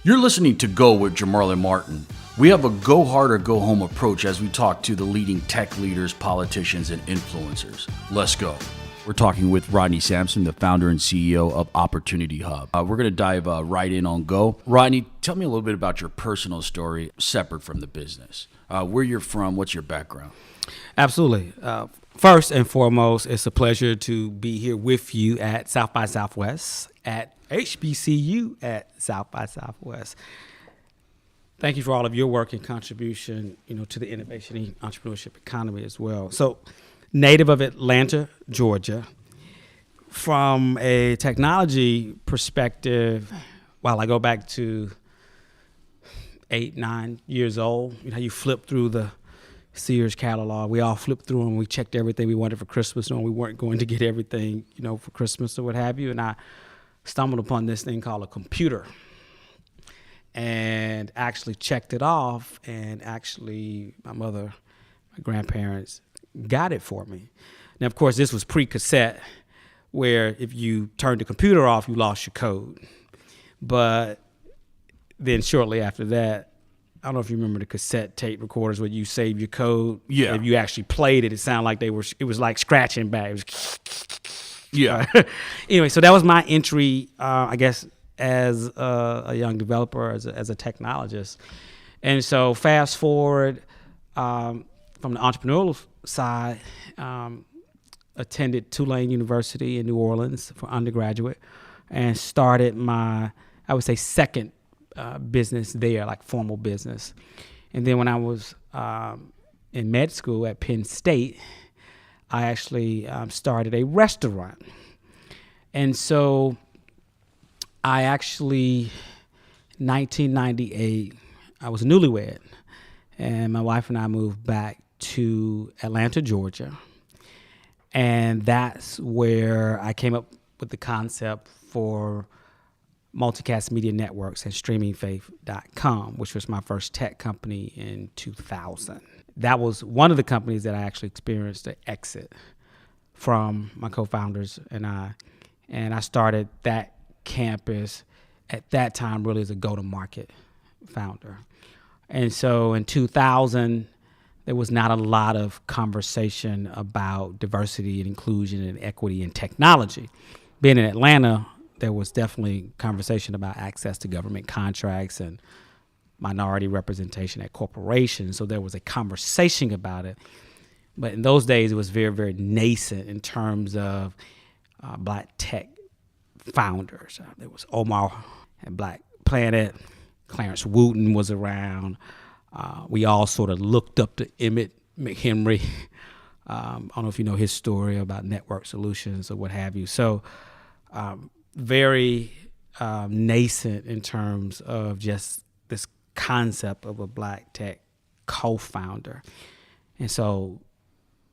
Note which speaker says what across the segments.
Speaker 1: You're listening to Go with Jamarlin Martin. We have a go hard or go home approach as we talk to the leading tech leaders, politicians, and influencers. Let's go. We're talking with Rodney Sampson, the founder and CEO of Opportunity Hub. We're going to dive right in on Go. Rodney, tell me a little bit about your personal story separate from the business. Where you're from, what's your background?
Speaker 2: Absolutely. First and foremost, it's a pleasure to be here with you at South by Southwest, at HBCU at South by Southwest. Thank you for all of your work and contribution, to the innovation and entrepreneurship economy as well. So, native of Atlanta, Georgia. From a technology perspective, while I go back to 8, 9 years old, you flip through the Sears catalog. We all flipped through them. We checked everything we wanted for Christmas, knowing we weren't going to get everything, for Christmas or what have you. And I stumbled upon this thing called a computer and actually checked it off. And actually, my mother, my grandparents got it for me. Now, of course, this was pre-cassette, where if you turned the computer off, you lost your code. But then shortly after that, I don't know if you remember the cassette tape recorders where you save your code.
Speaker 1: Yeah.
Speaker 2: If you actually played it, it sounded like it was like scratching back. It was
Speaker 1: Yeah.
Speaker 2: Anyway, so that was my entry, I guess, as a young developer, as a technologist. And so fast forward from the entrepreneurial side, attended Tulane University in New Orleans for undergraduate and started my, I would say, second business there, like formal business. And then when I was in med school at Penn State, I actually started a restaurant. And so I actually, 1998, I was newlywed, and my wife and I moved back to Atlanta, Georgia. And that's where I came up with the concept for Multicast Media Networks and StreamingFaith.com, which was my first tech company in 2000. That was one of the companies that I actually experienced an exit from my co-founders and I. And I started that campus at that time really as a go-to-market founder. And so in 2000, there was not a lot of conversation about diversity and inclusion and equity in technology. Being in Atlanta, there was definitely conversation about access to government contracts and minority representation at corporations. So there was a conversation about it. But in those days, it was very, very nascent in terms of Black tech founders. There was Omar and Black Planet. Clarence Wooten was around. We all sort of looked up to Emmett McHenry. I don't know if you know his story about network solutions or what have you. So very nascent in terms of just this concept of a Black tech co-founder. And so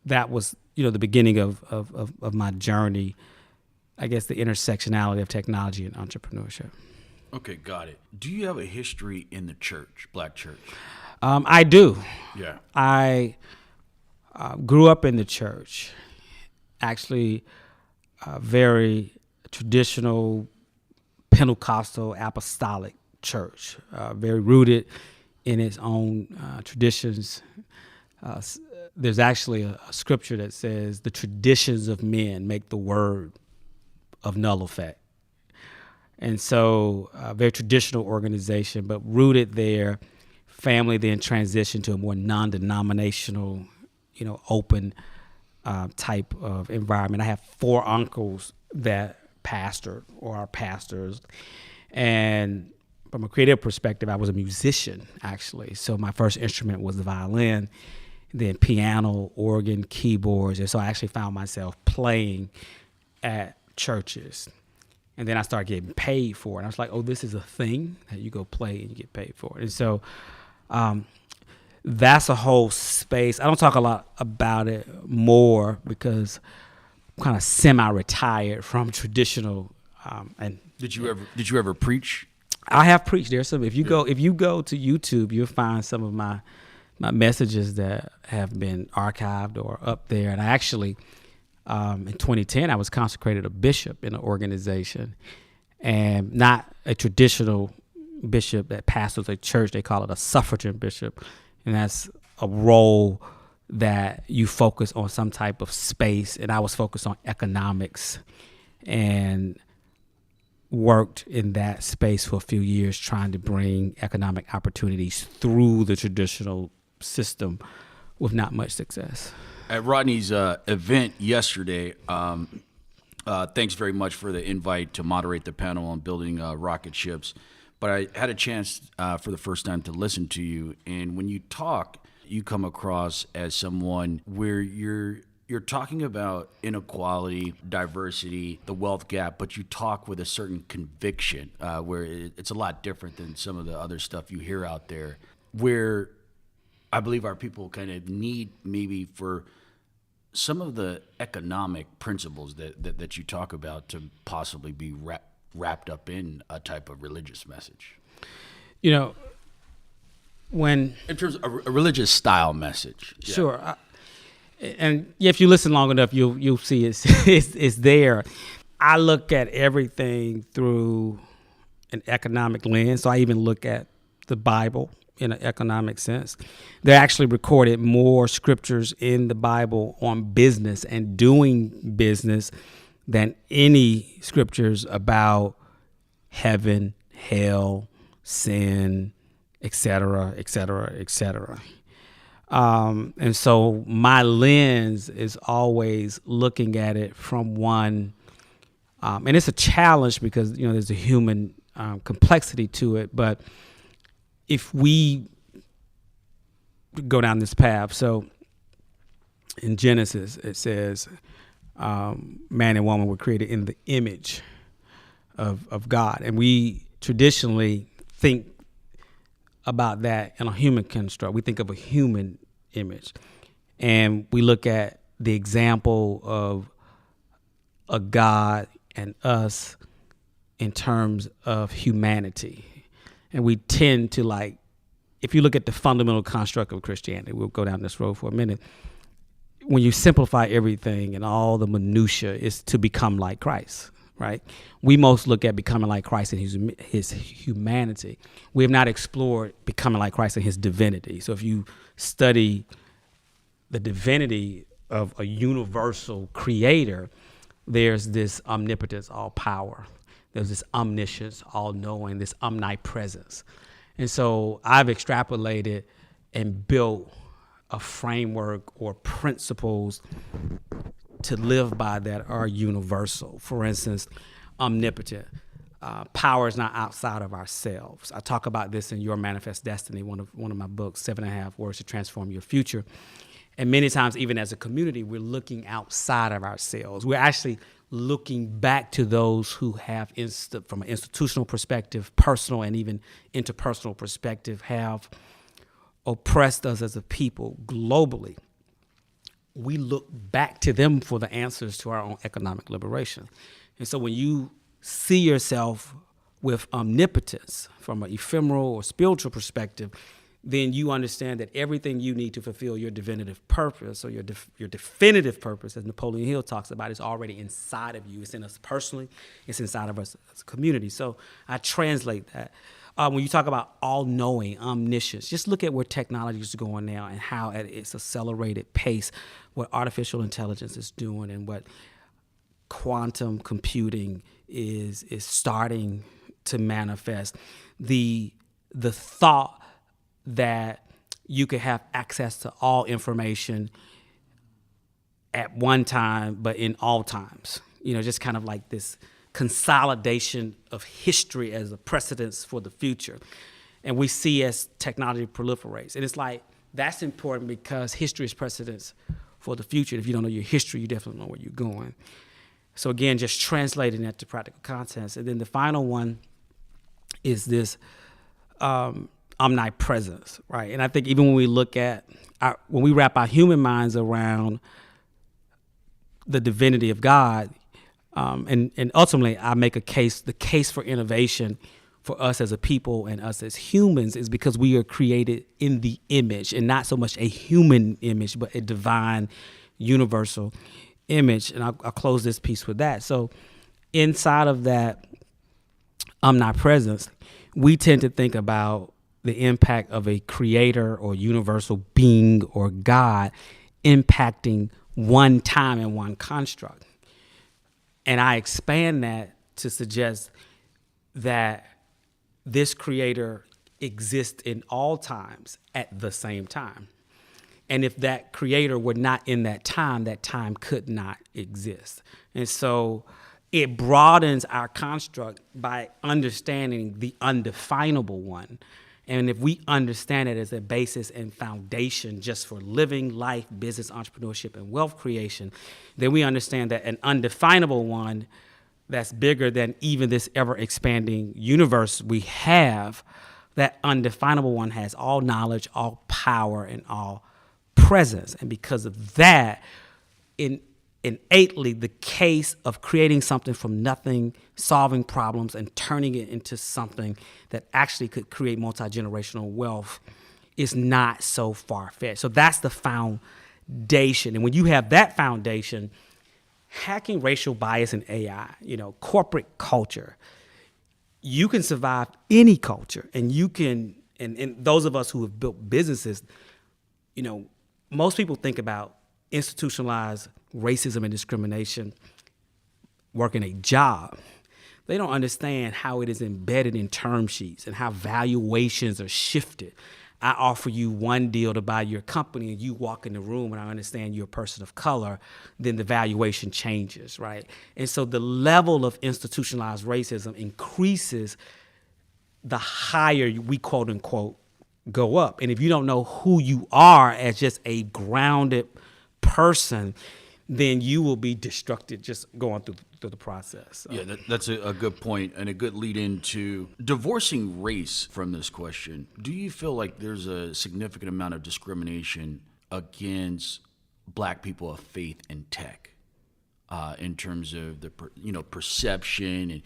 Speaker 2: that was, the beginning of my journey, I guess, the intersectionality of technology and entrepreneurship.
Speaker 1: Okay, got it. Do you have a history in the church, Black church?
Speaker 2: I do.
Speaker 1: Yeah.
Speaker 2: I grew up in the church, actually very traditional Pentecostal apostolic church, very rooted in its own traditions. There's actually a scripture that says the traditions of men make the word of null effect. And so a very traditional organization, but rooted there. Family then transitioned to a more non-denominational, open type of environment. I have 4 uncles that pastored or are pastors. And from a creative perspective, I was a musician, actually. So my first instrument was the violin, then piano, organ, keyboards. And so I actually found myself playing at churches. And then I started getting paid for it. I was like, oh, this is a thing that you go play and you get paid for it. And so that's a whole space. I don't talk a lot about it more because I'm kind of semi-retired from traditional. And
Speaker 1: Did you ever preach?
Speaker 2: I have preached. There's some. If you go to YouTube, you'll find some of my messages that have been archived or up there. And I actually, in 2010, I was consecrated a bishop in an organization, and not a traditional bishop that pastors a church. They call it a suffragan bishop, and that's a role that you focus on some type of space. And I was focused on economics and worked in that space for a few years, trying to bring economic opportunities through the traditional system with not much success.
Speaker 1: At Rodney's event yesterday, thanks very much for the invite to moderate the panel on building rocket ships. But I had a chance for the first time to listen to you, and when you talk, you come across as someone where you're talking about inequality, diversity, the wealth gap, but you talk with a certain conviction, where it's a lot different than some of the other stuff you hear out there, where I believe our people kind of need maybe for some of the economic principles that you talk about to possibly be wrapped up in a type of religious message.
Speaker 2: You know, when
Speaker 1: in terms of a religious style message. Yeah.
Speaker 2: Sure. And if you listen long enough, you'll see it's there. I look at everything through an economic lens. So I even look at the Bible in an economic sense. They actually recorded more scriptures in the Bible on business and doing business than any scriptures about heaven, hell, sin, et cetera, et cetera, et cetera. And so my lens is always looking at it from one, and it's a challenge because, you know, there's a human complexity to it. But if we go down this path, so in Genesis, it says man and woman were created in the image of God. And we traditionally think about that in a human construct. We think of a human image, and we look at the example of a God and us in terms of humanity. And we tend to, like, if you look at the fundamental construct of Christianity, we'll go down this road for a minute. When you simplify everything and all the minutia, is to become like Christ. Right? We most look at becoming like Christ in his humanity. We have not explored becoming like Christ in his divinity. So if you study the divinity of a universal creator, there's this omnipotence, all power. There's this omniscience, all knowing, this omnipresence. And so I've extrapolated and built a framework or principles to live by that are universal. For instance, omnipotent. Power is not outside of ourselves. I talk about this in Your Manifest Destiny, one of my books, 7.5 Words to Transform Your Future. And many times, even as a community, we're looking outside of ourselves. We're actually looking back to those who have, from an institutional perspective, personal and even interpersonal perspective, have oppressed us as a people globally. We look back to them for the answers to our own economic liberation. And so when you see yourself with omnipotence from an ephemeral or spiritual perspective, then you understand that everything you need to fulfill your divinitive purpose, or your definitive purpose, as Napoleon Hill talks about, is already inside of you. It's in us personally. It's inside of us as a community. So I translate that. When you talk about all-knowing, omniscience, just look at where technology is going now and how at its accelerated pace, what artificial intelligence is doing and what quantum computing is starting to manifest. The thought that you could have access to all information at one time, but in all times, just kind of like this consolidation of history as a precedence for the future. And we see as technology proliferates. And it's like, that's important because history is precedence for the future. If you don't know your history, you definitely know where you're going. So again, just translating that to practical context. And then the final one is this omnipresence, right? And I think even when we look at, when we wrap our human minds around the divinity of God, and ultimately I make the case for innovation for us as a people and us as humans is because we are created in the image, and not so much a human image, but a divine, universal image. And I'll close this piece with that. So inside of that omnipresence, we tend to think about the impact of a creator or universal being or God impacting one time and one construct. And I expand that to suggest that this creator exists in all times at the same time. And if that creator were not in that time could not exist. And so it broadens our construct by understanding the undefinable one. And if we understand it as a basis and foundation just for living life, business, entrepreneurship, and wealth creation, then we understand that an undefinable one that's bigger than even this ever expanding universe we have, that undefinable one has all knowledge, all power, and all presence. And because of that, innately, the case of creating something from nothing, solving problems, and turning it into something that actually could create multi-generational wealth is not so far-fetched. So that's the foundation. And when you have that foundation, hacking racial bias in AI, corporate culture, you can survive any culture. And you can, and those of us who have built businesses, most people think about institutionalized racism and discrimination working a job. They don't understand how it is embedded in term sheets and how valuations are shifted. I offer you one deal to buy your company and you walk in the room and I understand you're a person of color, then the valuation changes, right? And so the level of institutionalized racism increases the higher we quote unquote go up. And if you don't know who you are as just a grounded person, then you will be destructed just going through the process. So.
Speaker 1: Yeah, that's a good point and a good lead into divorcing race from this question. Do you feel like there's a significant amount of discrimination against Black people of faith in tech in terms of the perception and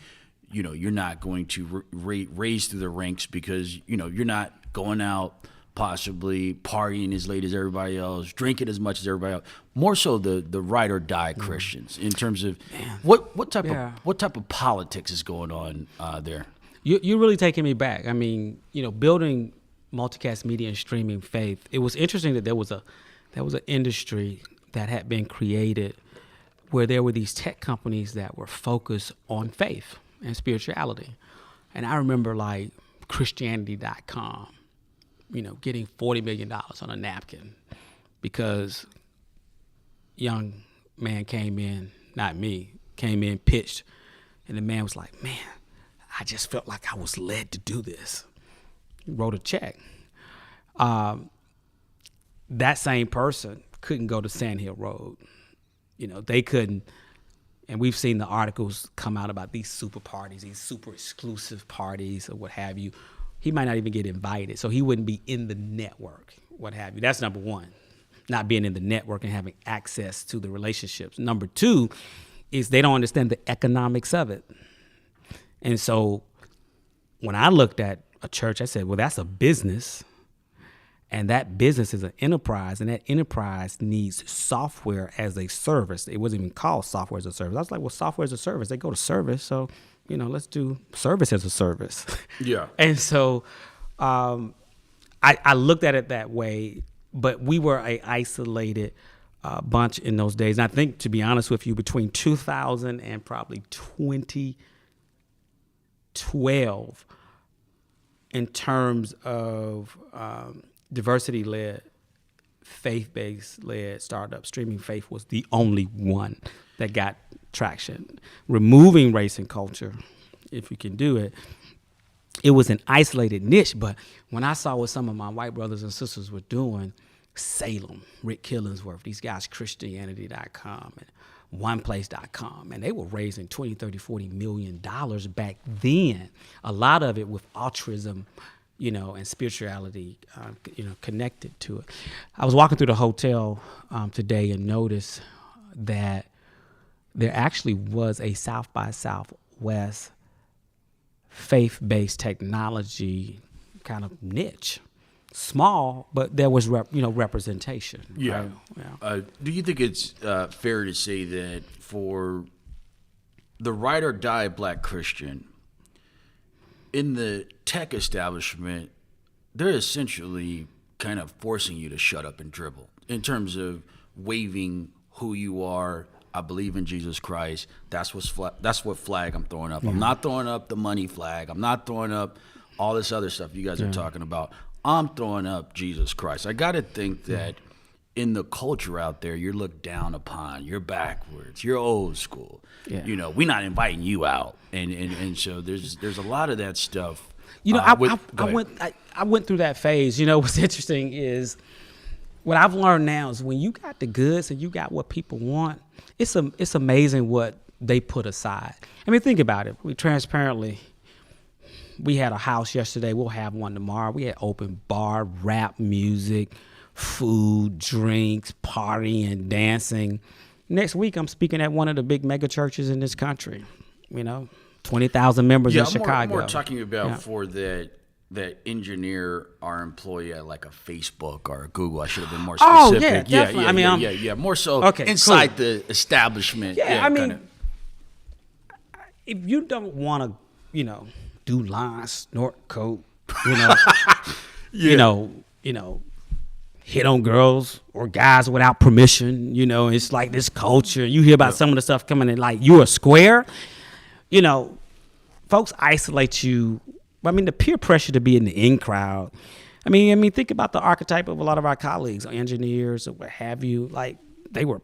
Speaker 1: you're not going to raise through the ranks because you're not going out possibly partying as late as everybody else, drinking as much as everybody else. More so the ride or die Christians in terms of what type of politics is going on there.
Speaker 2: You're really taking me back. I mean, building multicast media and streaming faith. It was interesting that there was an industry that had been created where there were these tech companies that were focused on faith and spirituality. And I remember like Christianity.com. Getting $40 million on a napkin because young man came in, pitched, and the man was like, man, I just felt like I was led to do this. He wrote a check. That same person couldn't go to Sand Hill Road. They couldn't, and we've seen the articles come out about these super parties, these super exclusive parties or what have you. He might not even get invited, so he wouldn't be in the network, what have you. That's number one, not being in the network and having access to the relationships. Number two is they don't understand the economics of it. And so when I looked at a church, I said, well, that's a business, and that business is an enterprise, and that enterprise needs software as a service. It wasn't even called software as a service. I was like, well, software as a service, they go to service, so let's do service as a service.
Speaker 1: Yeah.
Speaker 2: And so I looked at it that way, but we were a isolated bunch in those days. And I think, to be honest with you, between 2000 and probably 2012, in terms of diversity-led, faith-based led startup, Streaming Faith was the only one that got traction. Removing race and culture, if you can do it, it was an isolated niche. But when I saw what some of my white brothers and sisters were doing, Salem, Rick Killingsworth, these guys, Christianity.com and OnePlace.com, and they were raising $20, $30, $40 million back then. A lot of it with altruism, and spirituality, connected to it. I was walking through the hotel today and noticed that there actually was a South by Southwest faith-based technology kind of niche. Small, but there was representation.
Speaker 1: Yeah.
Speaker 2: Right? Yeah.
Speaker 1: Do you think it's fair to say that for the ride or die Black Christian, in the tech establishment, they're essentially kind of forcing you to shut up and dribble in terms of waving who you are. I believe in Jesus Christ. That's what flag I'm throwing up. I'm not throwing up the money flag. I'm not throwing up all this other stuff you guys are talking about. I'm throwing up Jesus Christ. I got to think that in the culture out there, you're looked down upon. You're backwards. You're old school. Yeah. You know, we're not inviting you out, and so there's a lot of that stuff.
Speaker 2: You know, I went through that phase. You know, what's interesting is what I've learned now is when you got the goods and you got what people want, it's amazing what they put aside. I mean, think about it. We had a house yesterday. We'll have one tomorrow. We had open bar, rap music, food, drinks, partying, dancing. Next week, I'm speaking at one of the big mega churches in this country. You know, 20,000 members in Chicago.
Speaker 1: I'm more talking about for that engineer or employee at like a Facebook or a Google. I should have been more specific.
Speaker 2: Oh, yeah, definitely.
Speaker 1: Yeah. More so inside the establishment.
Speaker 2: Yeah, I mean, if you don't want to, you know, do lines, snort coke, you know, you know, hit on girls or guys without permission, you know, it's like this culture. You hear about some of the stuff coming in, like you're a square, you know, folks isolate you. I mean, the peer pressure to be in the in crowd. I mean, think about the archetype of a lot of our colleagues, engineers or what have you. Like they were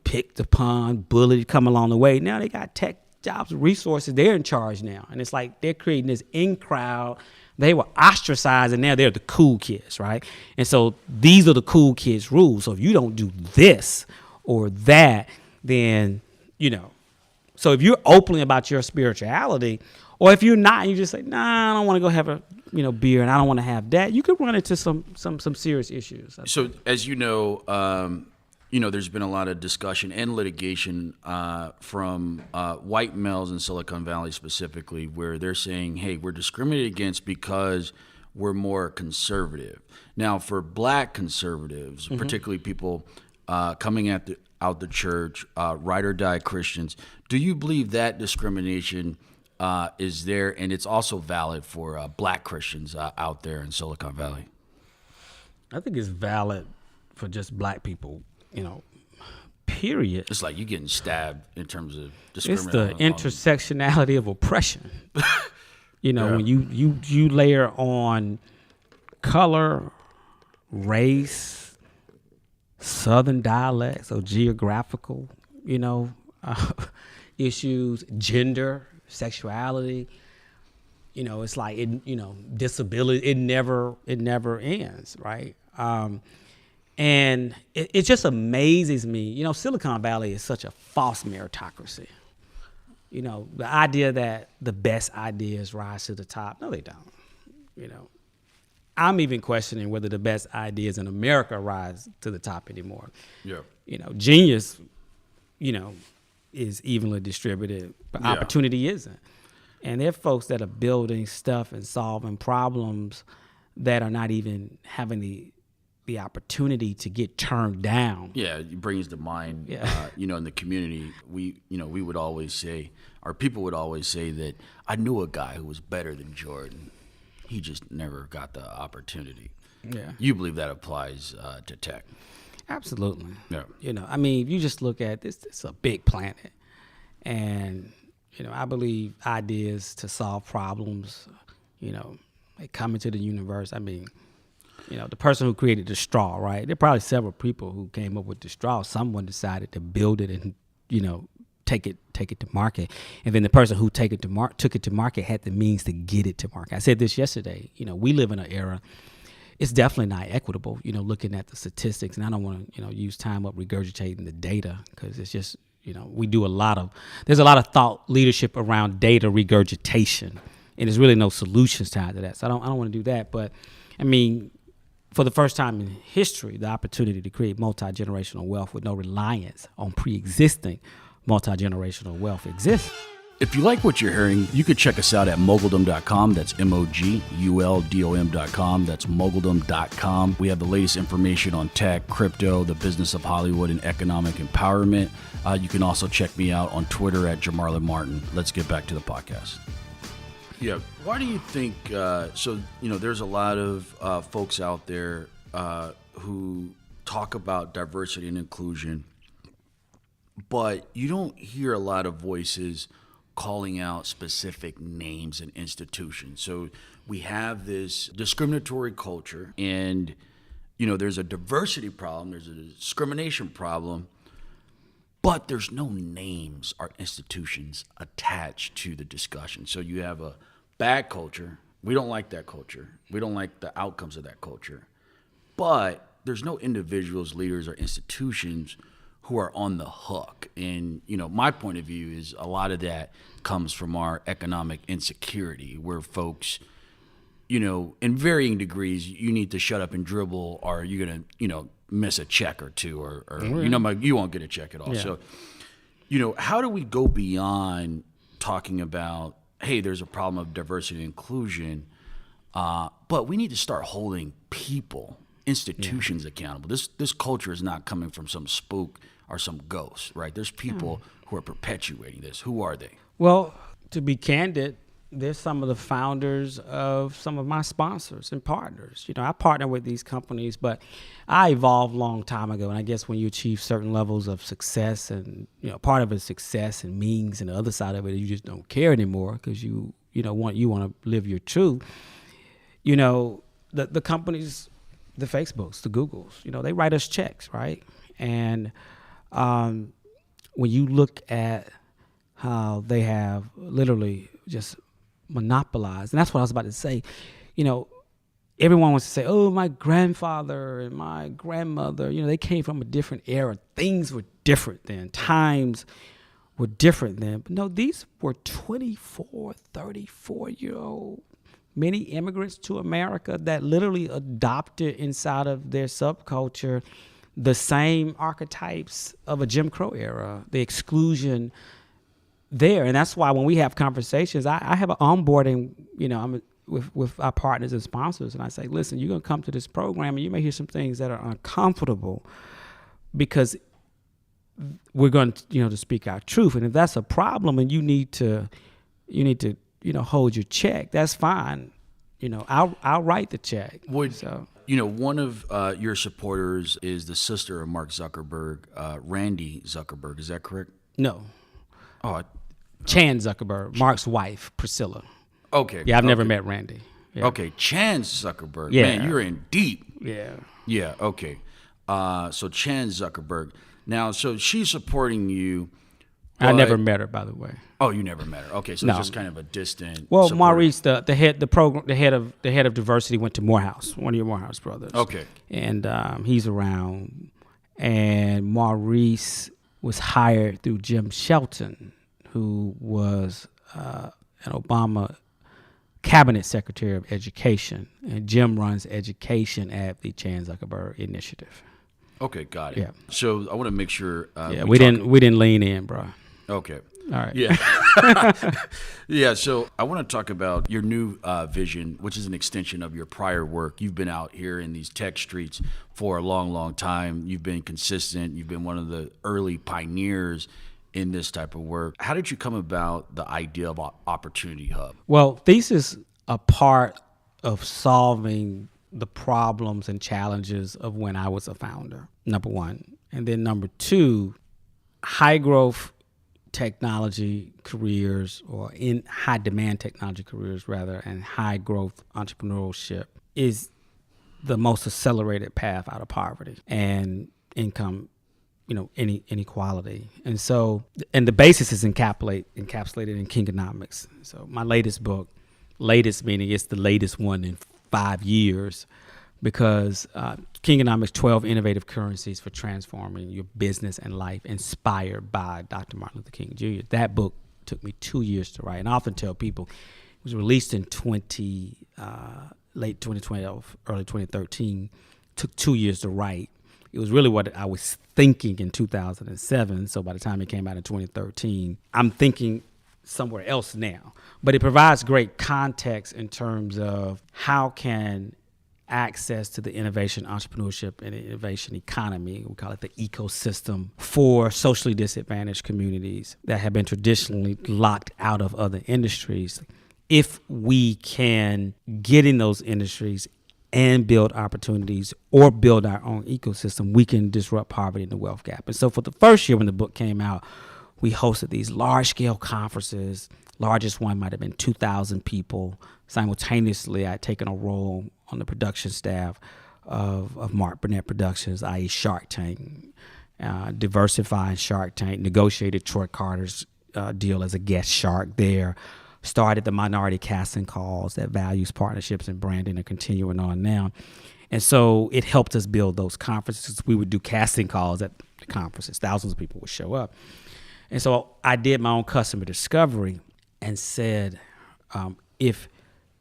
Speaker 2: picked upon, bullied, come along the way. Now they got tech jobs, resources. They're in charge now, and it's like they're creating this in crowd. They were ostracized, and now they're the cool kids, right? And so these are the cool kids' rules. So if you don't do this or that, then you know. So if you're openly about your spirituality. Or if you're not, you just say, nah, I don't want to go have a beer, and I don't want to have that. You could run into some serious issues.
Speaker 1: So as you know, there's been a lot of discussion and litigation from white males in Silicon Valley specifically, where they're saying, hey, we're discriminated against because we're more conservative. Now, for black conservatives, particularly people coming out the church, ride or die Christians, do you believe that discrimination is there, and it's also valid for black Christians out there in Silicon Valley?
Speaker 2: I think it's valid for just black people, you know, period.
Speaker 1: It's like you getting stabbed in terms of discrimination.
Speaker 2: It's the intersectionality of oppression. You know, when you layer on color, race, Southern dialects or geographical, you know, issues, gender, sexuality, you know, it's like disability. It never ends, right? And it just amazes me. You know, Silicon Valley is such a false meritocracy. You know, the idea that the best ideas rise to the top. No, they don't. You know, I'm even questioning whether the best ideas in America rise to the top anymore. Yeah. You know, genius, you know, is evenly distributed, but opportunity isn't. And there are folks that are building stuff and solving problems that are not even having the opportunity to get turned down.
Speaker 1: Yeah, it brings to mind, you know, in the community, we would always say, or people would always say that I knew a guy who was better than Jordan. He just never got the opportunity. Yeah. You believe that applies to tech?
Speaker 2: Absolutely. Yeah. You know, I mean, if you just look at this, it's a big planet. And, you know, I believe ideas to solve problems, you know, they come into the universe. I mean, you know, the person who created the straw, right? There are probably several people who came up with the straw. Someone decided to build it and, you know, take it to market. And then the person who took it to market had the means to get it to market. I said this yesterday. You know, we live in an era. It's definitely not equitable, you know, looking at the statistics. And I don't want to, you know, use time up regurgitating the data because it's just, you know, there's a lot of thought leadership around data regurgitation, and there's really no solutions tied to that. So I don't want to do that. But I mean, for the first time in history, the opportunity to create multi-generational wealth with no reliance on pre-existing multi-generational wealth exists.
Speaker 1: If you like what you're hearing, you could check us out at Moguldom.com. That's Moguldom.com. That's Moguldom.com. We have the latest information on tech, crypto, the business of Hollywood, and economic empowerment. You can also check me out on Twitter at Jamarlin Martin. Let's get back to the podcast. Yeah. Why do you think, there's a lot of folks out there who talk about diversity and inclusion, but you don't hear a lot of voices calling out specific names and institutions. So we have this discriminatory culture, and there's a diversity problem, there's a discrimination problem, but there's no names or institutions attached to the discussion. So you have a bad culture. We don't like that culture. We don't like the outcomes of that culture. But there's no individuals, leaders, or institutions who are on the hook. And, my point of view is a lot of that comes from our economic insecurity, where folks, in varying degrees, you need to shut up and dribble, or you're going to, miss a check or two, or you won't get a check at all.
Speaker 2: Yeah.
Speaker 1: So, how do we go beyond talking about, hey, there's a problem of diversity and inclusion, but we need to start holding people, institutions accountable. This culture is not coming from some spook or some ghost, right? There's people who are perpetuating this. Who are they?
Speaker 2: Well, to be candid, they're some of the founders of some of my sponsors and partners. I partner with these companies, but I evolved a long time ago. And I guess when you achieve certain levels of success, and part of it is success and means, and the other side of it is you just don't care anymore because you want to live your truth. The companies, the Facebooks, the Googles, they write us checks, right? And when you look at how they have literally just monopolized, and that's what I was about to say, everyone wants to say, oh, my grandfather and my grandmother, they came from a different era. Things were different then. Times were different then. But no, these were 24, 34-year-old many immigrants to America that literally adopted inside of their subculture the same archetypes of a Jim Crow era, the exclusion there. And that's why when we have conversations, I have an onboarding, I'm with our partners and sponsors, and I say, listen, you're going to come to this program and you may hear some things that are uncomfortable because we're going to, to speak our truth. And if that's a problem and you need to, hold your check, that's fine. I'll write the check.
Speaker 1: One of your supporters is the sister of Mark Zuckerberg, Randy Zuckerberg. Is that correct?
Speaker 2: No.
Speaker 1: Oh,
Speaker 2: Chan Zuckerberg, Mark's wife, Priscilla.
Speaker 1: Okay.
Speaker 2: Yeah, I've never met Randy. Yeah.
Speaker 1: Okay, Chan Zuckerberg.
Speaker 2: Yeah.
Speaker 1: Man, you're in deep.
Speaker 2: Yeah.
Speaker 1: Yeah, okay. So Chan Zuckerberg. Now, so she's supporting you.
Speaker 2: I never met her, by the way.
Speaker 1: Oh, you never met her. Okay, so
Speaker 2: No.
Speaker 1: it's just kind of a distant.
Speaker 2: Well,
Speaker 1: supporter.
Speaker 2: Maurice, the head of diversity, went to Morehouse, one of your Morehouse brothers.
Speaker 1: Okay.
Speaker 2: And he's around. And Maurice was hired through Jim Shelton, who was an Obama cabinet secretary of education. And Jim runs education at the Chan Zuckerberg Initiative.
Speaker 1: Okay, got it.
Speaker 2: Yeah.
Speaker 1: So I want to make sure.
Speaker 2: We didn't lean in, bro.
Speaker 1: Okay.
Speaker 2: All right.
Speaker 1: Yeah. Yeah. So I want to talk about your new vision, which is an extension of your prior work. You've been out here in these tech streets for a long, long time. You've been consistent. You've been one of the early pioneers in this type of work. How did you come about the idea of Opportunity Hub?
Speaker 2: Well, these is a part of solving the problems and challenges of when I was a founder, number one. And then number two, high growth technology careers, or in high demand technology careers rather, and high growth entrepreneurship is the most accelerated path out of poverty and income, inequality. And so, and the basis is encapsulated in Kingonomics. So my latest book, latest meaning it's the latest one in 5 years, because Kingonomics, 12 Innovative Currencies for Transforming Your Business and Life, inspired by Dr. Martin Luther King Jr. That book took me 2 years to write. And I often tell people it was released in late 2012, early 2013, took 2 years to write. It was really what I was thinking in 2007. So by the time it came out in 2013, I'm thinking somewhere else now. But it provides great context in terms of how can access to the innovation, entrepreneurship, and innovation economy, we call it the ecosystem, for socially disadvantaged communities that have been traditionally locked out of other industries, if we can get in those industries and build opportunities or build our own ecosystem, we can disrupt poverty and the wealth gap. And so for the first year when the book came out, we hosted these large-scale conferences. Largest one might have been 2,000 people. Simultaneously, I had taken a role on the production staff of Mark Burnett Productions, i.e. Shark Tank, diversifying Shark Tank, negotiated Troy Carter's deal as a guest shark there, started the minority casting calls that values partnerships and branding, and continuing on now. And so it helped us build those conferences. We would do casting calls at the conferences. Thousands of people would show up. And so I did my own customer discovery and said, if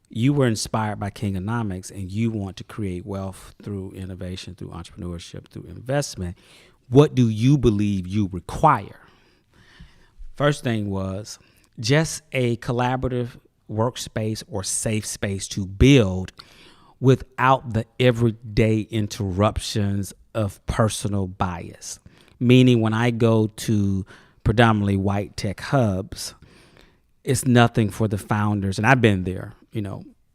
Speaker 2: you were inspired by Kingonomics and you want to create wealth through innovation, through entrepreneurship, through investment, what do you believe you require? First thing was just a collaborative workspace or safe space to build without the everyday interruptions of personal bias. Meaning when I go to predominantly white tech hubs, it's nothing for the founders. And I've been there,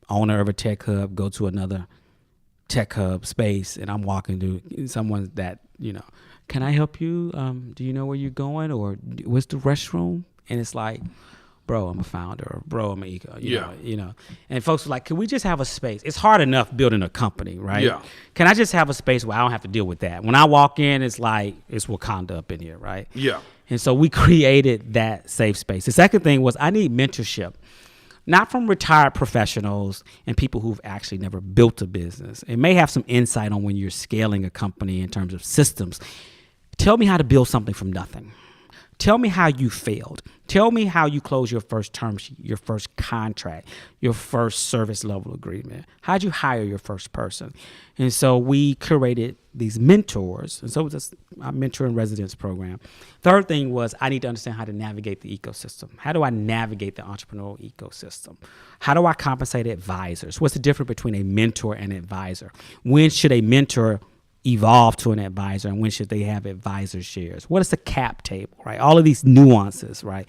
Speaker 2: owner of a tech hub, go to another tech hub space, and I'm walking to someone that, can I help you? Do you know where you're going? Or what's the restroom? And it's like, bro, I'm a founder, or bro, I'm an eco, you know. And folks are like, can we just have a space? It's hard enough building a company, right?
Speaker 1: Yeah.
Speaker 2: Can I just have a space where I don't have to deal with that? When I walk in, it's like, it's Wakanda up in here, right?
Speaker 1: Yeah.
Speaker 2: And so we created that safe space. The second thing was I need mentorship, not from retired professionals and people who've actually never built a business. It may have some insight on when you're scaling a company in terms of systems. Tell me how to build something from nothing. Tell me how you failed. Tell me how you closed your first term sheet, your first contract, your first service level agreement. How'd you hire your first person? And so we curated these mentors. And so it was our mentor in residence program. Third thing was I need to understand how to navigate the ecosystem. How do I navigate the entrepreneurial ecosystem? How do I compensate advisors? What's the difference between a mentor and an advisor? When should a mentor evolve to an advisor, and when should they have advisor shares? What is the cap table, right? All of these nuances, right?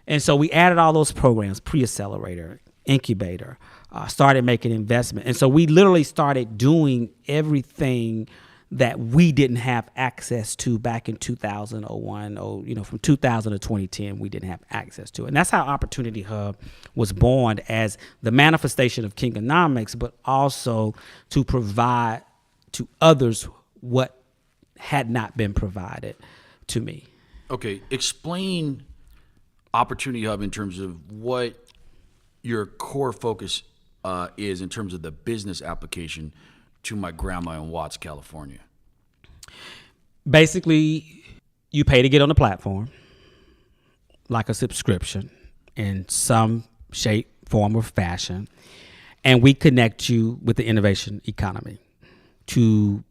Speaker 2: And so we added all those programs, pre-accelerator, incubator, started making investment. And so we literally started doing everything that we didn't have access to back in 2001, from 2000 to 2010, we didn't have access to it. And that's how Opportunity Hub was born, as the manifestation of Kingonomics, but also to provide to others what had not been provided to me.
Speaker 1: Okay, explain Opportunity Hub in terms of what your core focus is in terms of the business application to my grandma in Watts, California.
Speaker 2: Basically, you pay to get on the platform, like a subscription in some shape, form, or fashion, and we connect you with the innovation economy to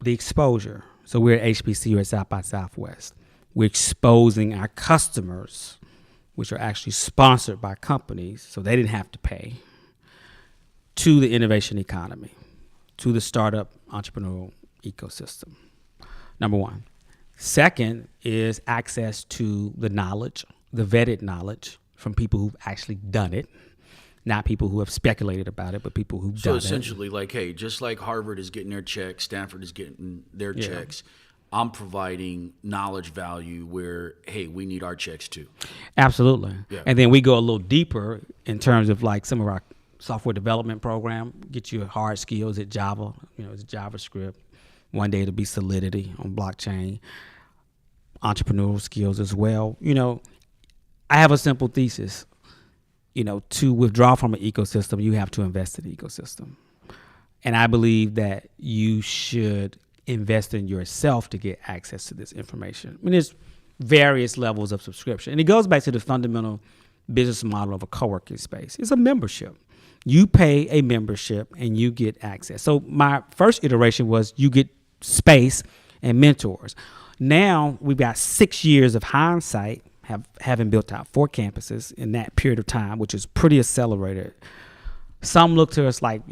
Speaker 2: the exposure. So we're at HBCU at South by Southwest. We're exposing our customers, which are actually sponsored by companies, so they didn't have to pay, to the innovation economy, to the startup entrepreneurial ecosystem. Number one. Second is access to the knowledge, the vetted knowledge from people who've actually done it. Not people who have speculated about it, but people who've done it.
Speaker 1: So essentially, like, hey, just like Harvard is getting their checks, Stanford is getting their checks, I'm providing knowledge value where, hey, we need our checks too.
Speaker 2: Absolutely.
Speaker 1: Yeah.
Speaker 2: And then we go a little deeper in terms of like some of our software development program, get you hard skills at Java, it's JavaScript. One day it'll be Solidity on blockchain, entrepreneurial skills as well. I have a simple thesis. To withdraw from an ecosystem, you have to invest in the ecosystem. And I believe that you should invest in yourself to get access to this information. There's various levels of subscription. And it goes back to the fundamental business model of a co-working space. It's a membership. You pay a membership and you get access. So my first iteration was you get space and mentors. Now we've got 6 years of hindsight, having built out 4 campuses in that period of time, which is pretty accelerated. Some look to us like,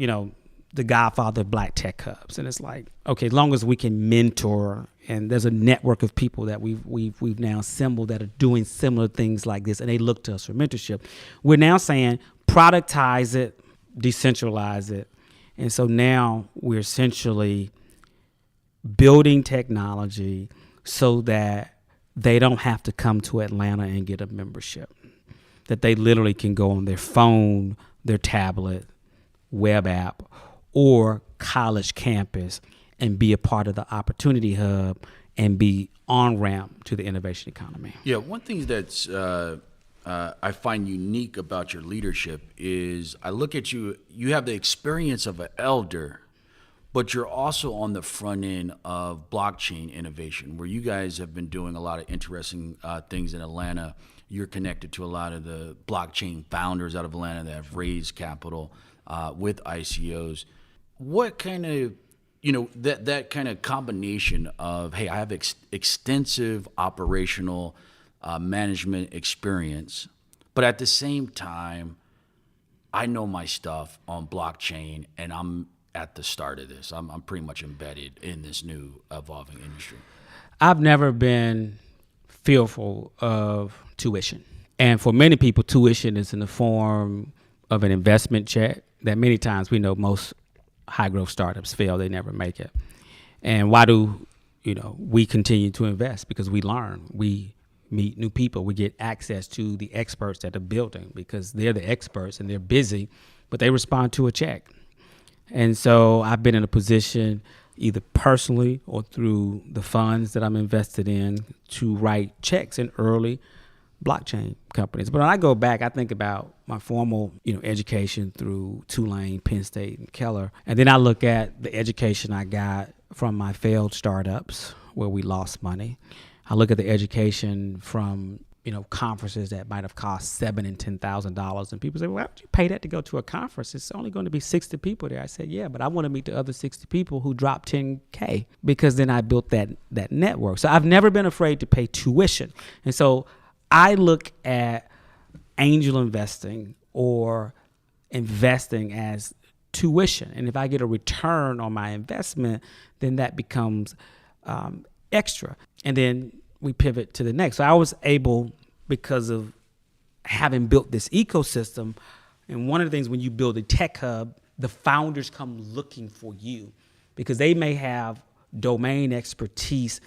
Speaker 2: the godfather of black tech hubs. And it's like, okay, as long as we can mentor, and there's a network of people that we've now assembled that are doing similar things like this, and they look to us for mentorship. We're now saying productize it, decentralize it. And so now we're essentially building technology so that they don't have to come to Atlanta and get a membership, that they literally can go on their phone, their tablet, web app, or college campus and be a part of the opportunity hub and be on-ramp to the innovation economy.
Speaker 1: Yeah, one thing that's I find unique about your leadership is I look at you, you have the experience of an elder, but you're also on the front end of blockchain innovation, where you guys have been doing a lot of interesting things in Atlanta. You're connected to a lot of the blockchain founders out of Atlanta that have raised capital with ICOs. What kind of, that kind of combination of, hey, I have extensive operational management experience, but at the same time, I know my stuff on blockchain, and I'm at the start of this. I'm pretty much embedded in this new evolving industry.
Speaker 2: I've never been fearful of tuition. And for many people, tuition is in the form of an investment check that many times we know most high growth startups fail. They never make it. And why do we continue to invest? Because we learn. We meet new people. We get access to the experts that are building, because they're the experts and they're busy, but they respond to a check. And so I've been in a position, either personally or through the funds that I'm invested in, to write checks in early blockchain companies. But when I go back, I think about my formal, education through Tulane, Penn State, and Keller. And then I look at the education I got from my failed startups where we lost money. I look at the education from, conferences that might have cost $7,000 and $10,000. And people say, well, why would you pay that to go to a conference? It's only going to be 60 people there. I said, yeah, but I want to meet the other 60 people who dropped $10K, because then I built that network. So I've never been afraid to pay tuition. And so I look at angel investing or investing as tuition. And if I get a return on my investment, then that becomes extra. And then we pivot to the next. So I was able, because of having built this ecosystem, and one of the things when you build a tech hub, the founders come looking for you because they may have domain expertise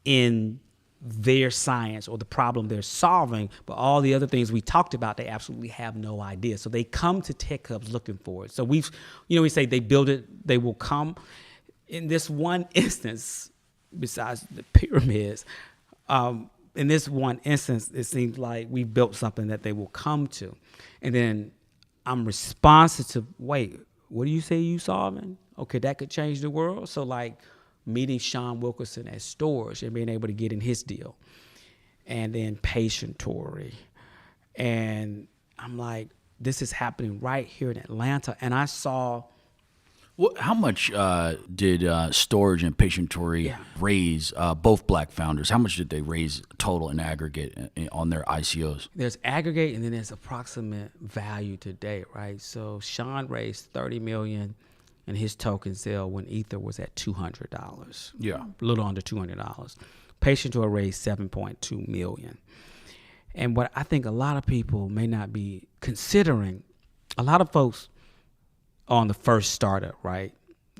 Speaker 2: in their science or the problem they're solving, but all the other things we talked about, they absolutely have no idea. So they come to tech hubs looking for it. So we say they build it, they will come. In this one instance, besides the pyramids, in this one instance, it seems like we built something that they will come to. And then I'm responsive to, wait, what do you say you solving? Okay, that could change the world. So like meeting Sean Wilkerson at Storj and being able to get in his deal. And then Patientory. And I'm like, this is happening right here in Atlanta. And I saw...
Speaker 1: Well, how much did Storj and Patientory raise, both black founders? How much did they raise total in aggregate on their ICOs?
Speaker 2: There's aggregate, and then there's approximate value today, right? So Sean raised $30 million in his token sale when Ether was at $200.
Speaker 1: Yeah.
Speaker 2: A little under $200. Patientory raised $7.2 million. And what I think a lot of people may not be considering, a lot of folks on the first startup, right?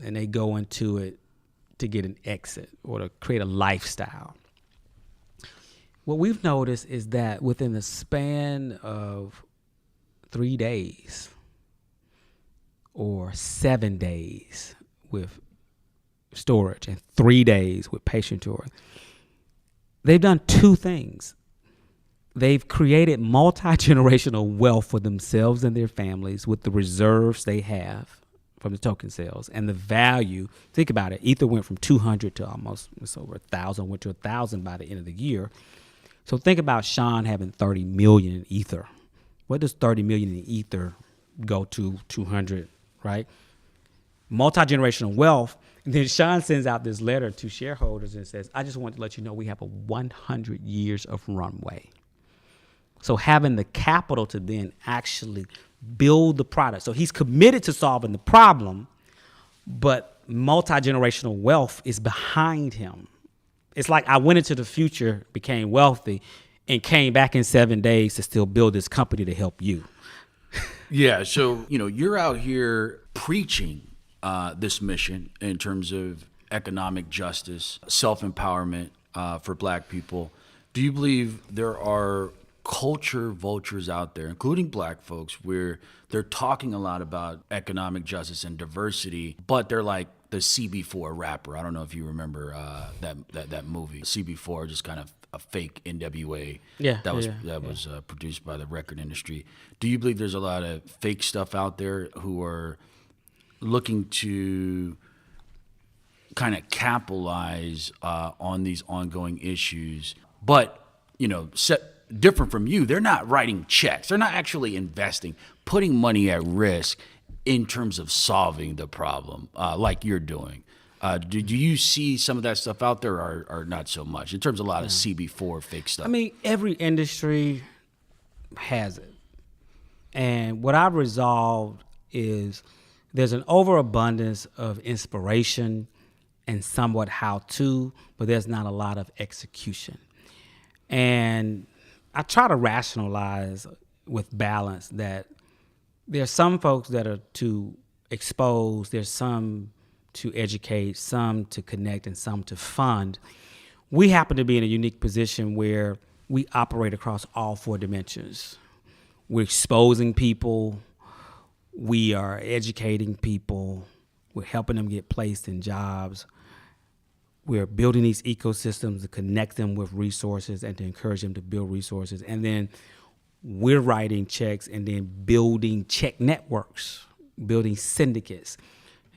Speaker 2: And they go into it to get an exit or to create a lifestyle. What we've noticed is that within the span of 3 days or 7 days with Storj and 3 days with Patientory, they've done two things. They've created multi-generational wealth for themselves and their families with the reserves they have from the token sales and the value. Think about it. Ether went from 200 to almost, it's over 1,000, went to 1,000 by the end of the year. So think about Sean having 30 million in Ether. What does 30 million in Ether go to 200, right? Multi-generational wealth. And then Sean sends out this letter to shareholders and says, I just want to let you know we have a 100 years of runway. So having the capital to then actually build the product. So he's committed to solving the problem, but multi-generational wealth is behind him. It's like I went into the future, became wealthy, and came back in 7 days to still build this company to help you.
Speaker 1: Yeah, so you're out here preaching this mission in terms of economic justice, self-empowerment for Black people. Do you believe there are culture vultures out there, including Black folks, where they're talking a lot about economic justice and diversity, but they're like the CB4 rapper? I don't know if you remember that movie. CB4, just kind of a fake NWA that was produced by the record industry. Do you believe there's a lot of fake stuff out there who are looking to kind of capitalize on these ongoing issues, but different from you, they're not writing checks, they're not actually investing, putting money at risk in terms of solving the problem like you're doing? Do you see some of that stuff out there, or not so much in terms of a lot of CB4 fake stuff?
Speaker 2: I mean, every industry has it. And what I've resolved is there's an overabundance of inspiration and somewhat how-to, but there's not a lot of execution. And I try to rationalize with balance that there's some folks that are to expose, there's some to educate, some to connect, and some to fund. We happen to be in a unique position where we operate across all four dimensions. We're exposing people, we are educating people, we're helping them get placed in jobs, we're building these ecosystems to connect them with resources and to encourage them to build resources. And then we're writing checks and then building check networks, building syndicates.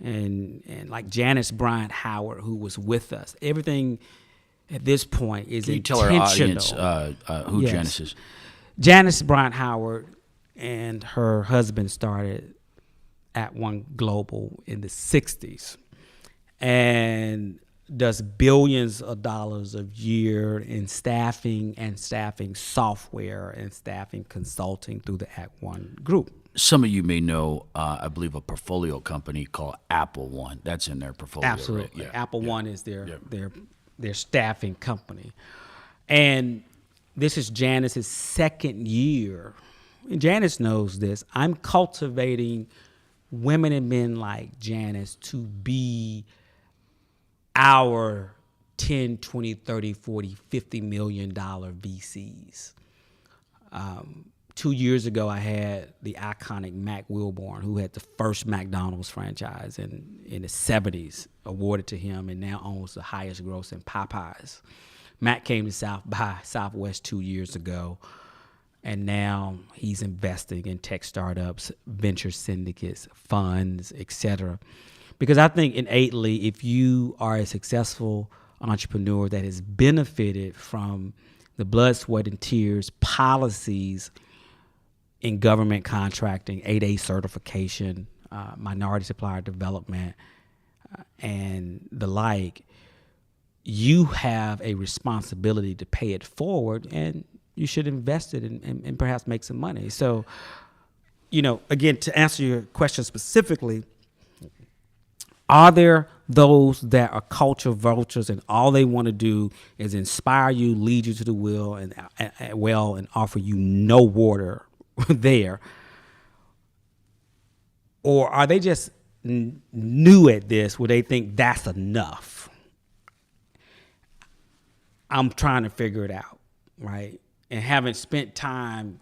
Speaker 2: And like Janice Bryant Howard, who was with us, everything at this point is intentional.
Speaker 1: Can you tell our audience who Janice is?
Speaker 2: Janice Bryant Howard and her husband started At One Global in the 60s and does billions of dollars a year in staffing and staffing software and staffing consulting through the At One group.
Speaker 1: Some of you may know, I believe, a portfolio company called Apple One. That's in their portfolio.
Speaker 2: Absolutely.
Speaker 1: Right?
Speaker 2: Apple One is their staffing company. And this is Janice's second year. And Janice knows this. I'm cultivating women and men like Janice to be our 10, 20, 30, 40, $50 million VCs. 2 years ago, I had the iconic Mac Wilborn, who had the first McDonald's franchise in the 70s, awarded to him, and now owns the highest gross in Popeyes. Mac came to South by Southwest 2 years ago, and now he's investing in tech startups, venture syndicates, funds, etc. Because I think innately, if you are a successful entrepreneur that has benefited from the blood, sweat, and tears policies in government contracting, 8A certification, minority supplier development, and the like, you have a responsibility to pay it forward, and you should invest it and perhaps make some money. So, again, to answer your question specifically, are there those that are culture vultures and all they want to do is inspire you, lead you to the will and offer you no water there? Or are they just new at this where they think that's enough? I'm trying to figure it out, right? And having spent time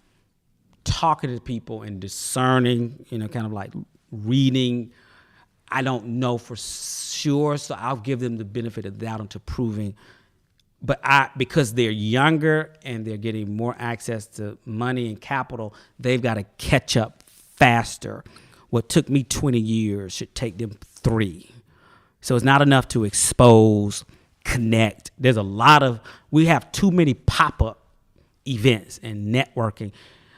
Speaker 2: talking to people and discerning, kind of like reading, I don't know for sure, so I'll give them the benefit of the doubt into proving. But because they're younger and they're getting more access to money and capital, they've got to catch up faster. What took me 20 years should take them 3. So it's not enough to expose, connect. We have too many pop-up events and networking.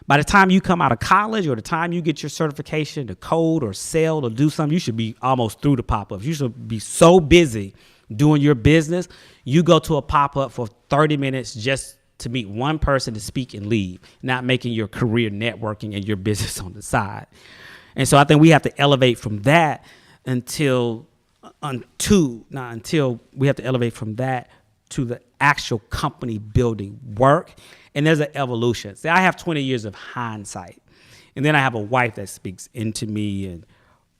Speaker 2: By the time you come out of college or the time you get your certification to code or sell or do something, you should be almost through the pop-ups. You should be so busy doing your business. You go to a pop-up for 30 minutes just to meet one person to speak and leave, not making your career networking and your business on the side. And so I think we have to elevate from that until we have to elevate from that to the actual company building work. And there's an evolution. See, I have 20 years of hindsight. And then I have a wife that speaks into me and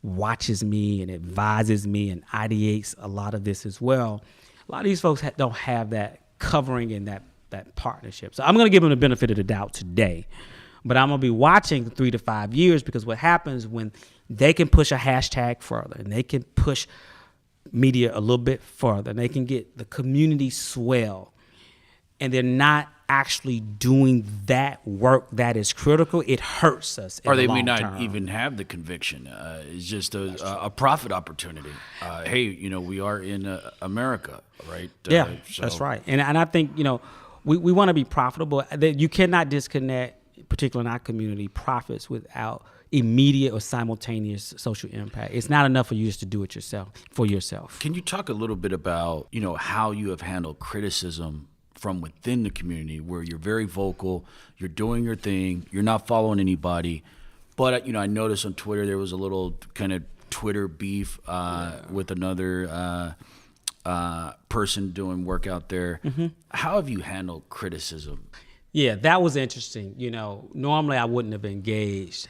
Speaker 2: watches me and advises me and ideates a lot of this as well. A lot of these folks don't have that covering and that partnership. So I'm going to give them the benefit of the doubt today. But I'm going to be watching 3 to 5 years, because what happens when they can push a hashtag further and they can push media a little bit further and they can get the community swell and they're not actually doing that work that is critical, it hurts us.
Speaker 1: Or they may not even have the conviction. It's just a profit opportunity. Hey, we are in America, right?
Speaker 2: Yeah, that's right. And I think, we want to be profitable. You cannot disconnect, particularly in our community, profits without immediate or simultaneous social impact. It's not enough for you just to do it for yourself.
Speaker 1: Can you talk a little bit about, how you have handled criticism from within the community, where you're very vocal, you're doing your thing, you're not following anybody, but I noticed on Twitter there was a little kind of Twitter beef with another person doing work out there. Mm-hmm. How have you handled criticism?
Speaker 2: Yeah, that was interesting. Normally I wouldn't have engaged,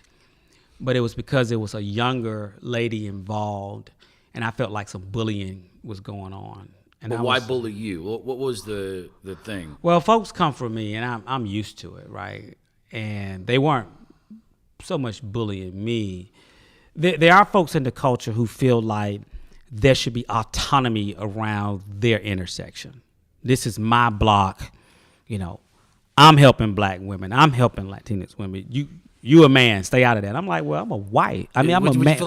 Speaker 2: but it was because it was a younger lady involved, and I felt like some bullying was going on.
Speaker 1: And why bully you? What was the thing?
Speaker 2: Well, folks come for me, and I'm used to it, right? And they weren't so much bullying me. There are folks in the culture who feel like there should be autonomy around their intersection. This is my block. I'm helping black women. I'm helping Latinx women. You a man, stay out of that. I'm like, well, I'm a wife. I'm a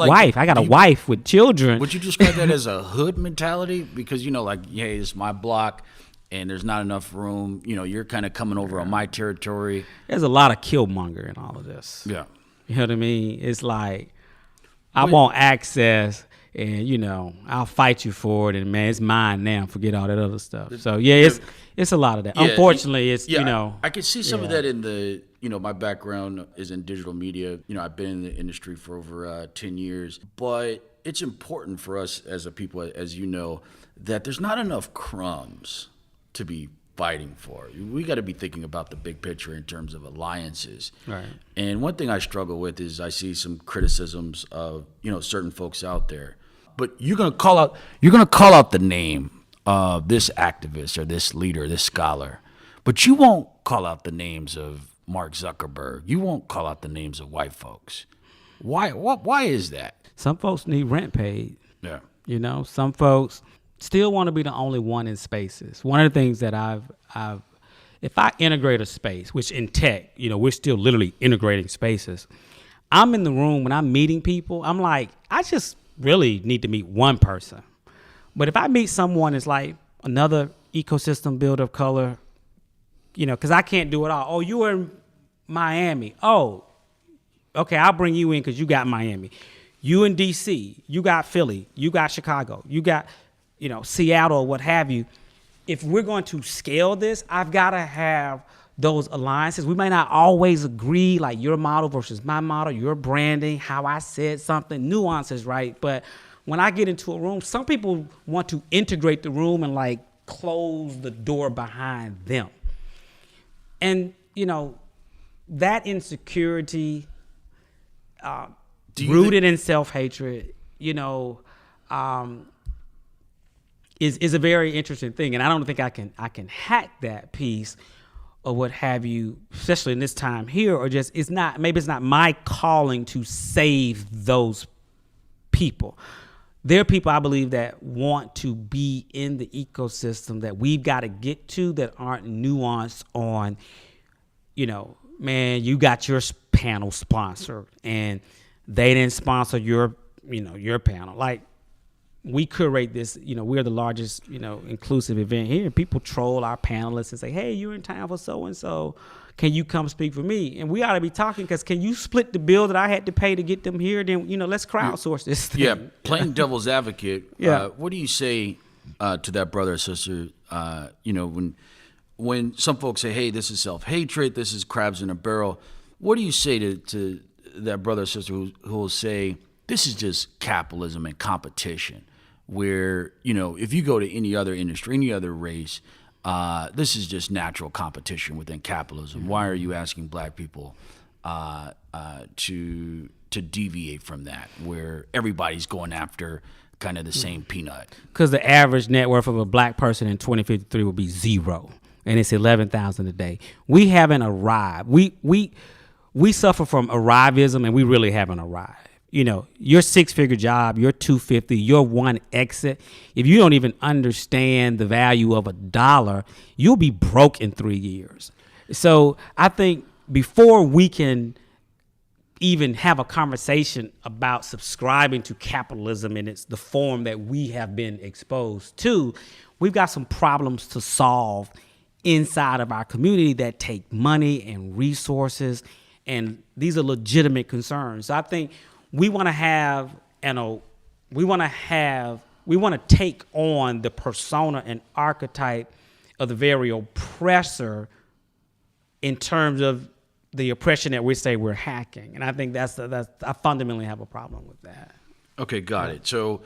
Speaker 2: wife. I got a wife with children.
Speaker 1: Would you describe that as a hood mentality? Because, hey, it's my block and there's not enough room. You're kind of coming over on my territory.
Speaker 2: There's a lot of killmonger in all of this.
Speaker 1: Yeah.
Speaker 2: You know what I mean? It's like, I want access and, I'll fight you for it. And, man, it's mine now. Forget all that other stuff. So, yeah, it's a lot of that. Yeah, unfortunately, it's,
Speaker 1: I can see some of that in the... my background is in digital media. I've been in the industry for over 10 years. But it's important for us as a people, as you know, that there's not enough crumbs to be fighting for. We got to be thinking about the big picture in terms of alliances. Right. And one thing I struggle with is I see some criticisms of, certain folks out there. But you're going to call out the name of this activist or this leader, this scholar. But you won't call out the names of Mark Zuckerberg. You won't call out the names of white folks. Why? Why is that?
Speaker 2: Some folks need rent paid.
Speaker 1: Yeah.
Speaker 2: Some folks still want to be the only one in spaces. One of the things that if I integrate a space, which in tech, we're still literally integrating spaces. I'm in the room when I'm meeting people. I'm like, I just really need to meet one person. But if I meet someone that's like another ecosystem builder of color, because I can't do it all. Oh, you were in Miami. Oh, okay, I'll bring you in because you got Miami. You in D.C., you got Philly, you got Chicago, you got, Seattle or what have you. If we're going to scale this, I've got to have those alliances. We may not always agree, like your model versus my model, your branding, how I said something, nuances, right? But when I get into a room, some people want to integrate the room and like close the door behind them. And, that insecurity, rooted in self-hatred, is a very interesting thing. And I don't think I can hack that piece or what have you, especially in this time here, or just maybe it's not my calling to save those people. There are people I believe that want to be in the ecosystem that we've got to get to that aren't nuanced on, man, you got your panel sponsored and they didn't sponsor your panel. Like, we curate this, we're the largest, inclusive event here. And people troll our panelists and say, hey, you're in town for so-and-so. Can you come speak for me? And we ought to be talking because can you split the bill that I had to pay to get them here? Then, let's crowdsource this thing.
Speaker 1: Yeah, playing devil's advocate. Yeah. What do you say to that brother or sister, when some folks say, hey, this is self-hatred, this is crabs in a barrel, what do you say to that brother or sister who will say, this is just capitalism and competition where, if you go to any other industry, any other race, this is just natural competition within capitalism. Why are you asking black people to deviate from that, where everybody's going after kind of the same peanut?
Speaker 2: Because the average net worth of a black person in 2053 will be zero, and it's 11,000 a day. We haven't arrived. We suffer from arrivism, and we really haven't arrived. Your 6-figure job, your 250, your one exit. If you don't even understand the value of $1, you'll be broke in 3 years. So I think before we can even have a conversation about subscribing to capitalism in the form that we have been exposed to, we've got some problems to solve inside of our community that take money and resources, and these are legitimate concerns. So I think we want to take on the persona and archetype of the very oppressor in terms of the oppression that we say we're hacking. And I think that's I fundamentally have a problem with that.
Speaker 1: Okay, got it. So,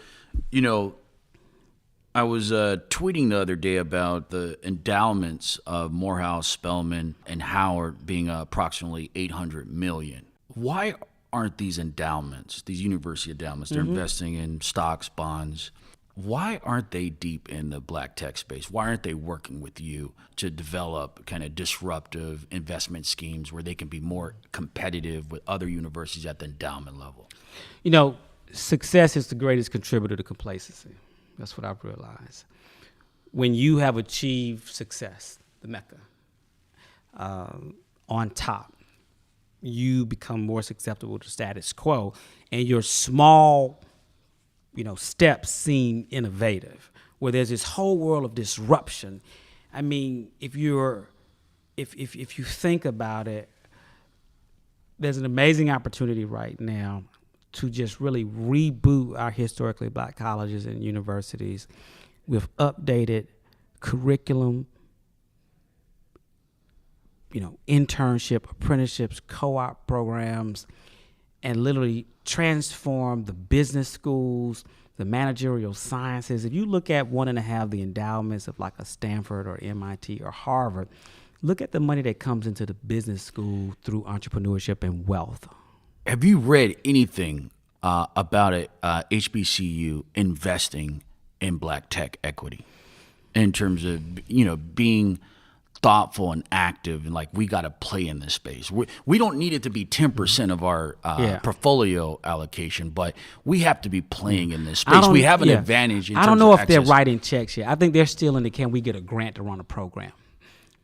Speaker 1: I was tweeting the other day about the endowments of Morehouse, Spelman, and Howard being approximately $800 million. Why aren't these endowments, these university endowments, they're investing in stocks, bonds, why aren't they deep in the black tech space? Why aren't they working with you to develop kind of disruptive investment schemes where they can be more competitive with other universities at the endowment level?
Speaker 2: Success is the greatest contributor to complacency. That's what I've realized. When you have achieved success, the Mecca, on top, you become more susceptible to status quo, and your small, steps seem innovative, where there's this whole world of disruption. I mean, if you think about it, there's an amazing opportunity right now to just really reboot our historically black colleges and universities with updated curriculum, internship, apprenticeships, co-op programs, and literally transform the business schools, the managerial sciences. If you look at one and a half the endowments of like a Stanford or MIT or Harvard, look at the money that comes into the business school through entrepreneurship and wealth.
Speaker 1: Have you read anything about it, HBCU investing in black tech equity in terms of, being thoughtful and active and like, we got to play in this space. We don't need it to be 10% of our portfolio allocation, but we have to be playing in this space. We have an advantage.
Speaker 2: I don't know if they're writing checks yet. I think they're still in the can we get a grant to run a program.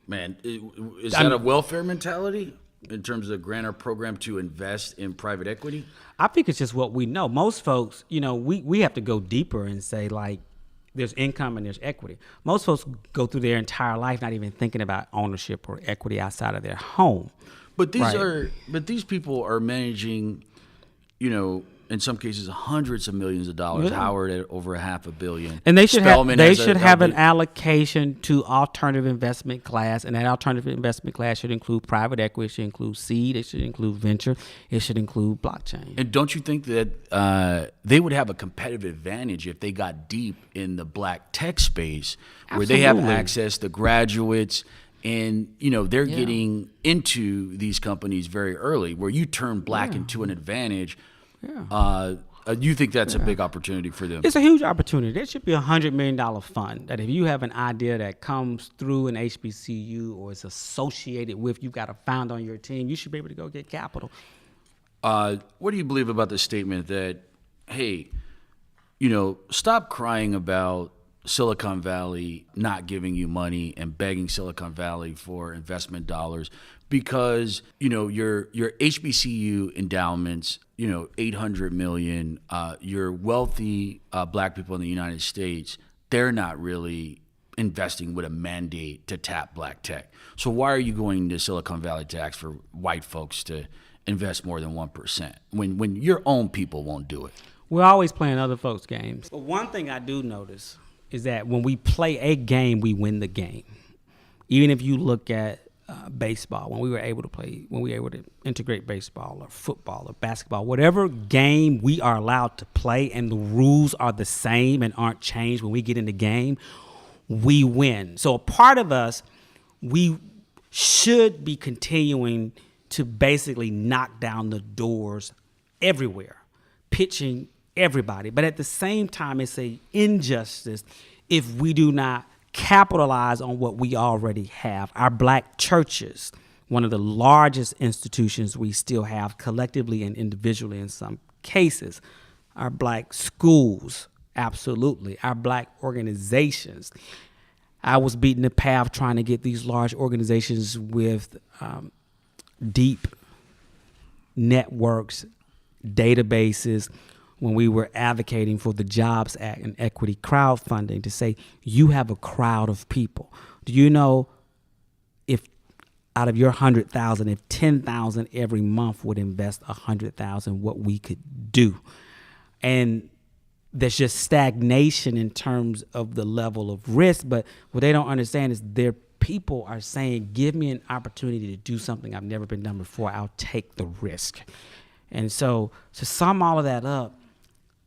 Speaker 1: Man, is that a welfare mentality in terms of grant or program to invest in private equity?
Speaker 2: I think it's just what we know. Most folks, we have to go deeper and say like, there's income and there's equity. Most folks go through their entire life not even thinking about ownership or equity outside of their home.
Speaker 1: But these people are managing, in some cases hundreds of millions of dollars. Yeah. Howard at over $500 million.
Speaker 2: And they should have an allocation to alternative investment class, and that alternative investment class should include private equity, it should include seed, it should include venture, it should include blockchain.
Speaker 1: And don't you think that they would have a competitive advantage if they got deep in the black tech space, where Absolutely. They have access to graduates, and they're getting into these companies very early, where you turn black into an advantage. Yeah. You think that's a big opportunity for them?
Speaker 2: It's a huge opportunity. There should be a $100 million fund that if you have an idea that comes through an HBCU or is associated with, you've got a founder on your team, you should be able to go get capital.
Speaker 1: What do you believe about the statement that, hey, stop crying about Silicon Valley not giving you money and begging Silicon Valley for investment dollars, because your HBCU endowments, $800 million, your wealthy black people in the United States, they're not really investing with a mandate to tap black tech. So why are you going to Silicon Valley to ask for white folks to invest more than 1% when your own people won't do it?
Speaker 2: We're always playing other folks' games. But one thing I do notice is that when we play a game, we win the game. Even if you look at baseball, when we were able to integrate baseball or football or basketball, whatever game we are allowed to play and the rules are the same and aren't changed when we get in the game, we win. So a part of us, we should be continuing to basically knock down the doors everywhere, pitching everybody. But at the same time, it's an injustice if we do not capitalize on what we already have. Our black churches, one of the largest institutions we still have collectively and individually in some cases. Our black schools, absolutely. Our black organizations. I was beating the path trying to get these large organizations with deep networks, databases, when we were advocating for the Jobs Act and equity crowdfunding to say, you have a crowd of people. Do you know if out of your 100,000, if 10,000 every month would invest 100,000, what we could do? And there's just stagnation in terms of the level of risk. But what they don't understand is their people are saying, give me an opportunity to do something I've never been done before. I'll take the risk. And so to sum all of that up,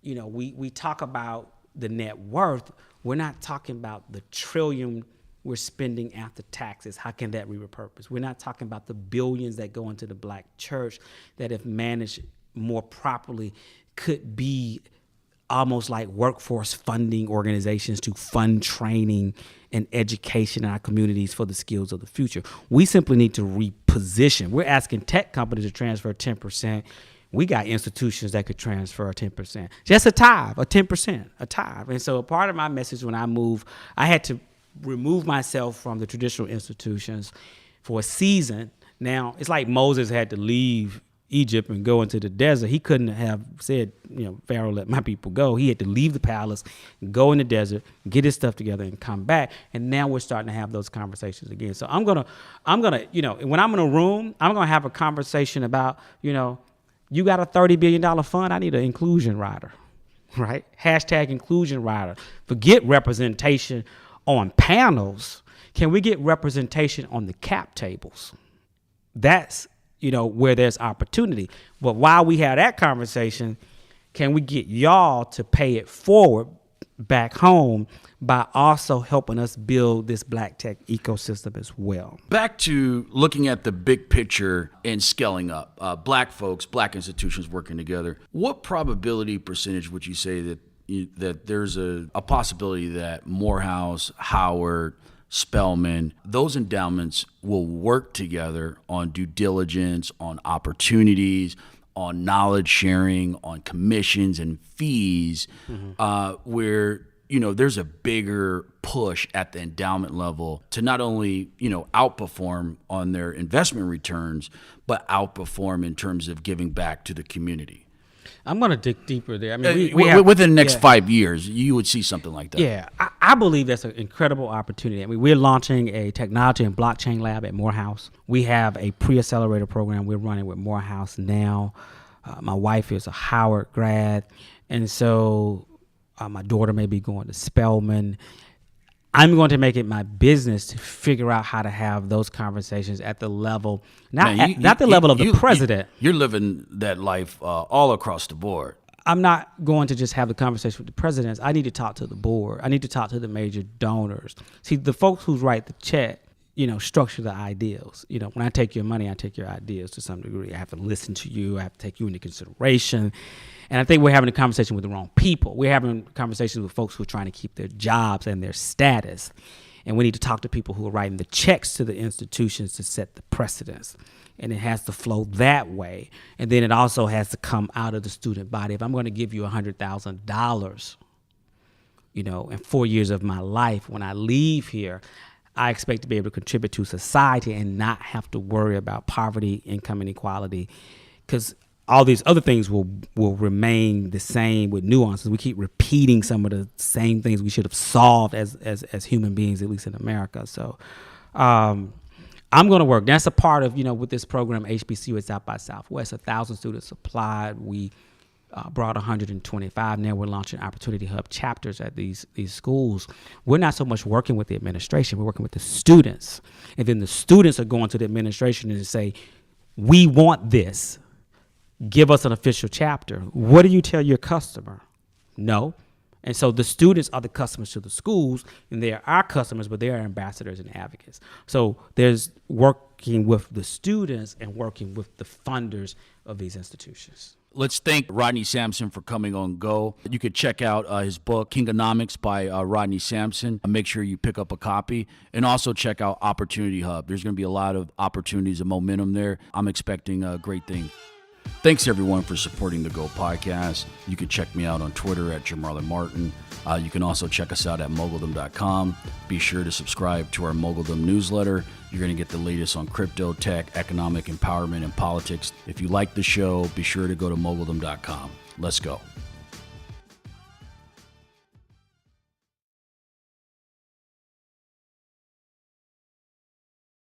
Speaker 2: you know, we talk about the net worth. We're not talking about the trillion we're spending after taxes. How can that be repurposed? We're not talking about the billions that go into the black church that, if managed more properly, could be almost like workforce funding organizations to fund training and education in our communities for the skills of the future. We simply need to reposition. We're asking tech companies to transfer 10%. We got institutions that could transfer 10%. Just a tithe, 10%, a tithe. And so a part of my message when I moved, I had to remove myself from the traditional institutions for a season. Now, it's like Moses had to leave Egypt and go into the desert. He couldn't have said, you know, Pharaoh, let my people go. He had to leave the palace, go in the desert, get his stuff together and come back. And now we're starting to have those conversations again. So I'm gonna, you know, when I'm in a room, I'm gonna have a conversation about, you know, you got a $30 billion fund, I need an inclusion rider, right? Hashtag inclusion rider. Forget representation on panels. Can we get representation on the cap tables? That's, you know, where there's opportunity. But while we have that conversation, can we get y'all to pay it forward back home by also helping us build this black tech ecosystem as well?
Speaker 1: Back to looking at the big picture and scaling up, black folks, black institutions working together. What probability percentage would you say that there's a possibility that Morehouse, Howard, Spelman, those endowments will work together on due diligence, on opportunities, on knowledge sharing, on commissions and fees, where, you know, there's a bigger push at the endowment level to not only, you know, outperform on their investment returns, but outperform in terms of giving back to the community?
Speaker 2: I'm going to dig deeper there. I mean,
Speaker 1: within the next 5 years, you would see something like that.
Speaker 2: Yeah, I believe that's an incredible opportunity. I mean, we're launching a technology and blockchain lab at Morehouse. We have a pre-accelerator program we're running with Morehouse now. My wife is a Howard grad, and so my daughter may be going to Spelman. I'm going to make it my business to figure out how to have those conversations at the level, not the level of the president.
Speaker 1: You're living that life all across the board.
Speaker 2: I'm not going to just have the conversation with the presidents. I need to talk to the board. I need to talk to the major donors. See, the folks who write the check, you know, structure the ideals. You know, when I take your money, I take your ideas to some degree. I have to listen to you. I have to take you into consideration. And I think we're having a conversation with the wrong people. We're having conversations with folks who are trying to keep their jobs and their status. And we need to talk to people who are writing the checks to the institutions to set the precedents. And it has to flow that way. And then it also has to come out of the student body. If I'm going to give you $100,000, you know, in 4 years of my life, when I leave here, I expect to be able to contribute to society and not have to worry about poverty, income inequality, because all these other things will remain the same with nuances. We keep repeating some of the same things we should have solved as human beings, at least in America. So I'm going to work. That's a part of, you know, with this program, HBCU South by Southwest, 1,000 students applied. We brought 125. Now we're launching Opportunity Hub chapters at these schools. We're not so much working with the administration, we're working with the students. And then the students are going to the administration and say, we want this. Give us an official chapter. What do you tell your customer? No. And so the students are the customers to the schools, and they are our customers, but they are ambassadors and advocates. So there's working with the students and working with the funders of these institutions.
Speaker 1: Let's thank Rodney Sampson for coming on Go. You could check out his book, Kingonomics by Rodney Sampson. Make sure you pick up a copy, and also check out Opportunity Hub. There's going to be a lot of opportunities and momentum there. I'm expecting a great thing. Thanks, everyone, for supporting the Go podcast. You can check me out on Twitter at Jamarlin Martin. You can also check us out at Moguldom.com. Be sure to subscribe to our Moguldom newsletter. You're going to get the latest on crypto, tech, economic empowerment, and politics. If you like the show, be sure to go to Moguldom.com. Let's go.